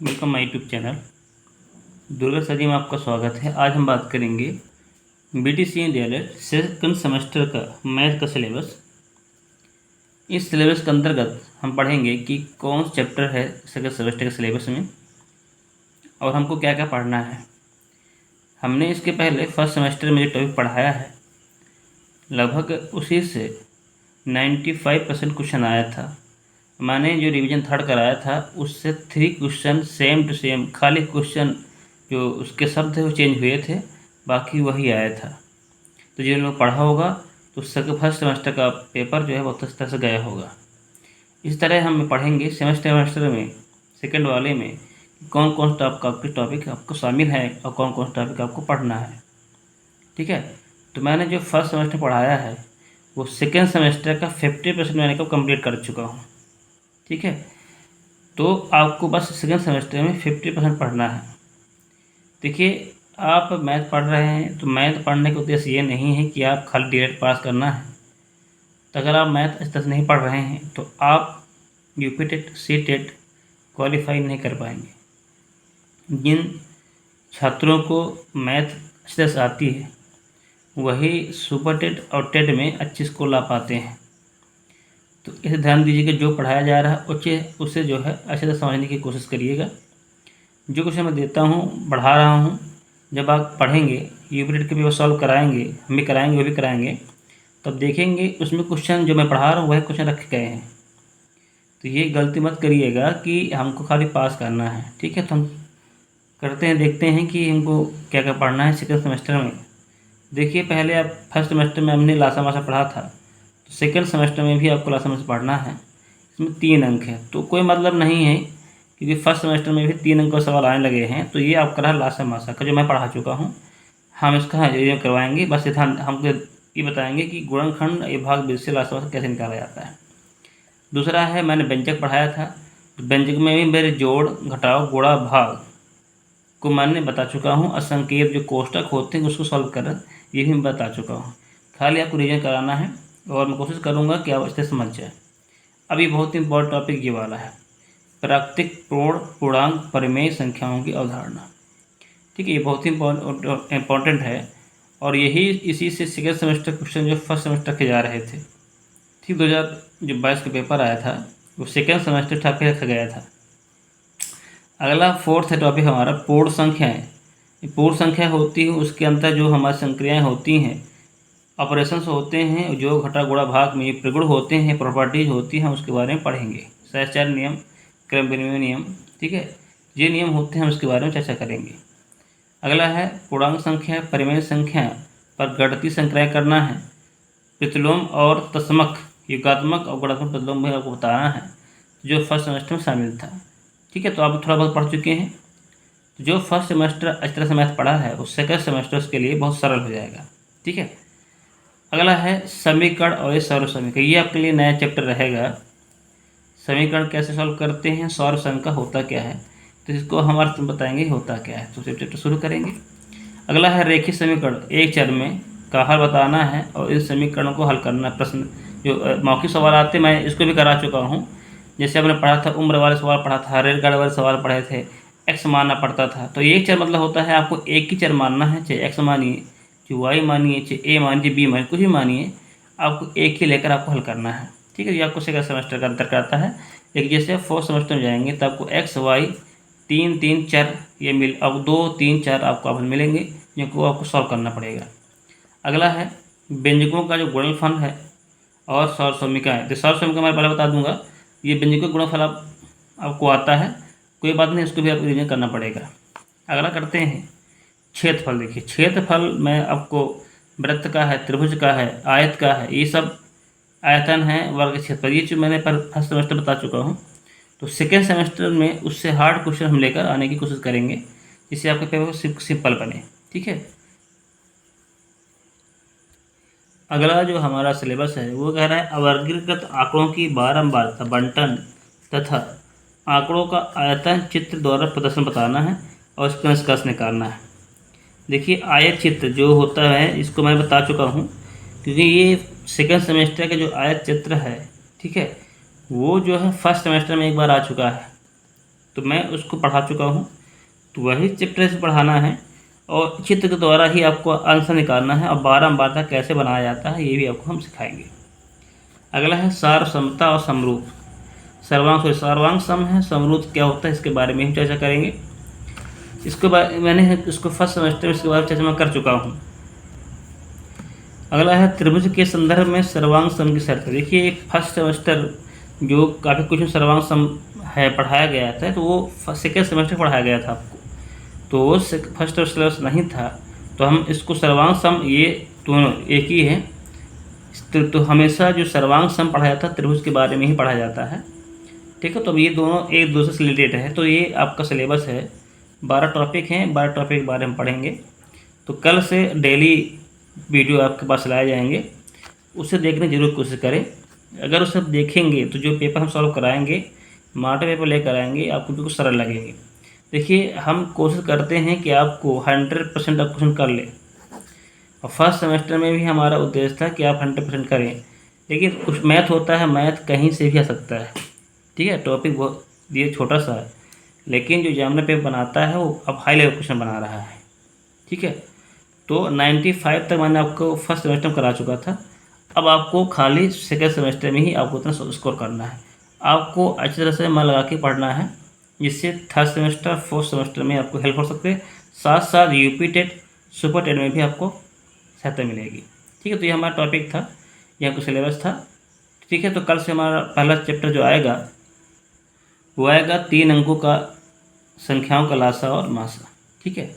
Welcome my YouTube channel Durga सजी में आपका स्वागत है। आज हम बात करेंगे बीटीसी डीएलएड सेकंड सेमेस्टर का मैथ का सिलेबस। इस सिलेबस के अंतर्गत हम पढ़ेंगे कि कौन चैप्टर है सेकंड सेमेस्टर के सिलेबस में और हमको क्या क्या पढ़ना है। हमने इसके पहले फर्स्ट सेमेस्टर में जो टॉपिक पढ़ाया है लगभग उसी से 95% क्वेश्चन आया था। मैंने जो रिवीजन थर्ड कराया था उससे 3 क्वेश्चन सेम टू सेम, खाली क्वेश्चन जो उसके शब्द थे वो चेंज हुए थे, बाकी वही आया था। तो जिन लोग पढ़ा होगा तो फर्स्ट सेमेस्टर का पेपर जो है बहुत अच्छी तरह से गया होगा। इस तरह हम पढ़ेंगे सेमेस्टर में सेकंड वाले में कौन कौन टॉपिक आपको शामिल है और कौन कौन टॉपिक आपको पढ़ना है। ठीक है, तो मैंने जो फर्स्ट सेमेस्टर पढ़ाया है वो सेकेंड सेमेस्टर का 50% मैंने कब कंप्लीट कर चुका हूँ। ठीक है, तो आपको बस सेकेंड सेमेस्टर में 50% पढ़ना है। देखिए, आप मैथ पढ़ रहे हैं तो मैथ पढ़ने का उद्देश्य ये नहीं है कि आप खाली डीएलएड पास करना है। तो अगर आप मैथ अच्छी तरह से नहीं पढ़ रहे हैं तो आप UP TET CTET qualify नहीं कर पाएंगे। जिन छात्रों को मैथ अच्छी तरह से आती है वही सुपर टेट और टेट में अच्छी स्कोर ला पाते हैं। तो इसे ध्यान दीजिए कि जो पढ़ाया जा रहा है उसे जो है अच्छे से समझने की कोशिश करिएगा। जो क्वेश्चन मैं देता हूँ पढ़ा रहा हूँ, जब आप पढ़ेंगे यूपी के पेपर सॉल्व कराएंगे, हम भी कराएंगे वो भी कराएंगे, तब देखेंगे उसमें क्वेश्चन जो मैं पढ़ा रहा हूँ वही क्वेश्चन रखे गए हैं। तो ये गलती मत करिएगा कि हमको खाली पास करना है। ठीक है, तो हम करते हैं, देखते हैं कि हमको क्या क्या पढ़ना है सेकेंड सेमेस्टर में। देखिए, पहले आप फर्स्ट सेमेस्टर में हमने लासा मासा पढ़ा था, तो सेकेंड सेमेस्टर में भी आपको लासा मासा पढ़ना है। इसमें 3 अंक है तो कोई मतलब नहीं है, क्योंकि फर्स्ट सेमेस्टर में भी 3 अंक का सवाल आने लगे हैं। तो ये आपका रहा लासा मासा का जो मैं पढ़ा चुका हूँ, हम इसका ये करवाएंगे। बस ध्यान हमको ये बताएंगे कि गुणनखंड ये भाग बीज से लासा मासा कैसे निकाला जाता है। दूसरा है, मैंने व्यंजक पढ़ाया था, तो व्यंजक में भी मेरे जोड़ घटाव गुणा भाग को मैंने बता चुका हूँ। असंकेत जो कोष्टक होते हैं उसको सॉल्व कर ये भी मैं बता चुका हूँ। खाली आपको रिवीजन कराना है और मैं कोशिश करूँगा कि आप अच्छे से समझ जाए। अभी बहुत ही इंपॉर्टेंट टॉपिक ये वाला है, प्राकृतिक पूर्ण पूर्णांक परिमेय संख्याओं की अवधारणा। ठीक है, ये बहुत ही इम्पोर्टेंट है और यही इसी से सेकेंड सेमेस्टर क्वेश्चन जो फर्स्ट सेमेस्टर के जा रहे थे। ठीक, 2022 का पेपर आया था वो सेकेंड सेमेस्टर ठा के रखा गया था। अगला फोर्थ है टॉपिक हमारा पूर्ण संख्याएँ। पूर्ण संख्या होती है उसके अंदर जो हमारी संक्रियाएँ होती हैं, ऑपरेशंस होते हैं, जो घटा गुणा भाग में प्रगुण होते हैं, प्रॉपर्टीज होती हैं, उसके बारे में पढ़ेंगे। सहचार नियम, क्रम विनिमय नियम, ठीक है, ये नियम होते हैं उसके बारे में चर्चा करेंगे। अगला है पूर्णांक संख्या परिमेय संख्या पर गणितीय संक्रिया करना है। प्रतिलोम और तत्समक युगात्मक और गुणात्मक प्रतिलोम भी आपको बताना है, जो फर्स्ट सेमेस्टर में शामिल था। ठीक है, तो आप थोड़ा बहुत पढ़ चुके हैं। तो जो फर्स्ट सेमेस्टर अच्छी तरह से मैथ पढ़ा है वो सेकंड सेमेस्टर उसके लिए बहुत सरल हो जाएगा। ठीक है, अगला है समीकरण और सौर समीकरण। ये आपके लिए नया चैप्टर रहेगा। समीकरण कैसे सॉल्व करते हैं, सौर समीकरण होता क्या है, तो इसको हमारे बताएंगे होता क्या है। तो चैप्टर शुरू करेंगे। अगला है रेखीय समीकरण, एक चर में का हल बताना है और इन समीकरणों को हल करना। प्रश्न जो मौखिक सवाल आते मैं इसको भी करा चुका हूँ। जैसे आपने पढ़ा था उम्र वाले सवाल पढ़ा था, रेलगाड़ी वाले सवाल पढ़े थे, एक्स मानना पड़ता था। तो एक चर मतलब होता है आपको एक ही चर मानना है, चाहे एक्स मानिए, चाहे वाई मानिए, चाहे ए मानिए, बी मानिए, कुछ भी मानिए, आपको एक ही लेकर आपको हल करना है। ठीक है, ये आपको सेकंड सेमेस्टर का अंतर करता है। लेकिन जैसे फोर्थ सेमेस्टर में जाएंगे तो आपको एक्स वाई तीन तीन चर ये अब 2 3 4 आपको अब मिलेंगे जिनको आपको सॉल्व करना पड़ेगा। अगला है व्यंजकों का जो गुणनफल है और सौर समीकरण। तो सौर समीकरण मैं पहले बता दूंगा, ये व्यंजकों का गुणनफल आपको आता है, कोई बात नहीं, इसको भी आपको रिवीजन करना पड़ेगा। अगला करते हैं क्षेत्रफल। देखिए, क्षेत्रफल में आपको वृत्त का है, त्रिभुज का है, आयत का है, ये सब आयतन है, वर्ग क्षेत्रफल, ये चीज़ मैंने फर्स्ट सेमेस्टर बता चुका हूँ। तो सेकेंड सेमेस्टर में उससे हार्ड क्वेश्चन हम लेकर आने की कोशिश करेंगे जिससे आपके पेपर सिंपल बने। ठीक है, अगला जो हमारा सिलेबस है वो कह रहा है अवर्गीकृत आंकड़ों की बारंबारता बंटन तथा आंकड़ों का आयतन चित्र द्वारा प्रदर्शन बताना है और इसका निष्कर्ष निकालना है। देखिए, आयत चित्र जो होता है इसको मैं बता चुका हूँ, क्योंकि ये सेकेंड सेमेस्टर का जो आयत चित्र है, ठीक है, वो जो है फर्स्ट सेमेस्टर में एक बार आ चुका है। तो मैं उसको पढ़ा चुका हूँ, तो वही चैप्टर से पढ़ाना है और चित्र के द्वारा ही आपको आंसर निकालना है और बारंबार कैसे बनाया जाता है ये भी आपको हम सिखाएंगे। अगला है सार, समता और समरूप। सर्वांग सम है, समरूप क्या होता है इसके बारे में हम चर्चा करेंगे। इसके बाद मैंने इसको फर्स्ट सेमेस्टर में इसके बारे में चर्चा मैं कर चुका हूँ। अगला है त्रिभुज के संदर्भ में सर्वांग सम की शर्त। देखिए फर्स्ट सेमेस्टर जो काफ़ी कुछ सर्वांग सम है पढ़ाया गया था, तो वो सेकेंड सेमेस्टर पढ़ाया गया था आपको, तो वो फर्स्ट सिलेबस नहीं था, तो हम इसको सर्वांग सम ये दोनों एक ही है। तो हमेशा जो सर्वांग सम पढ़ाया था त्रिभुज के बारे में ही पढ़ा जाता है, ठीक है। तो अब ये दोनों एक दूसरे से रिलेटेड है, तो ये आपका सिलेबस है, 12 टॉपिक हैं, 12 टॉपिक के बारे में पढ़ेंगे। तो कल से डेली वीडियो आपके पास लाए जाएंगे, उसे देखने की जरूर कोशिश करें। अगर उसे देखेंगे तो जो पेपर हम सॉल्व कराएंगे, मॉडल पेपर लेकर आएंगे, आपको बिल्कुल सरल लगेंगे। देखिए हम कोशिश करते हैं कि आपको 100% आप क्वेश्चन कर लें, और फर्स्ट सेमेस्टर में भी हमारा उद्देश्य था कि आप 100% करें, लेकिन कुछ मैथ होता है, मैथ कहीं से भी आ सकता है, ठीक है। टॉपिक बहुत ये छोटा सा है, लेकिन जो एग्जामिनर पेपर बनाता है वो अब हाई लेवल क्वेश्चन बना रहा है, ठीक है। तो 95 तक मैंने आपको फर्स्ट सेमेस्टर में करा चुका था, अब आपको खाली सेकेंड सेमेस्टर में ही आपको उतना स्कोर करना है। आपको अच्छी तरह से मन लगा के पढ़ना है, जिससे थर्ड सेमेस्टर फोर्थ सेमेस्टर में आपको हेल्प हो सकते हैं, साथ साथ यूपी टेट सुपर टेट में भी आपको सहायता मिलेगी, ठीक है। तो ये हमारा टॉपिक था, ये आपका सिलेबस था, ठीक है। तो कल से हमारा पहला चैप्टर जो आएगा वो आएगा 3 अंकों का संख्याओं का लासा और मासा, ठीक है।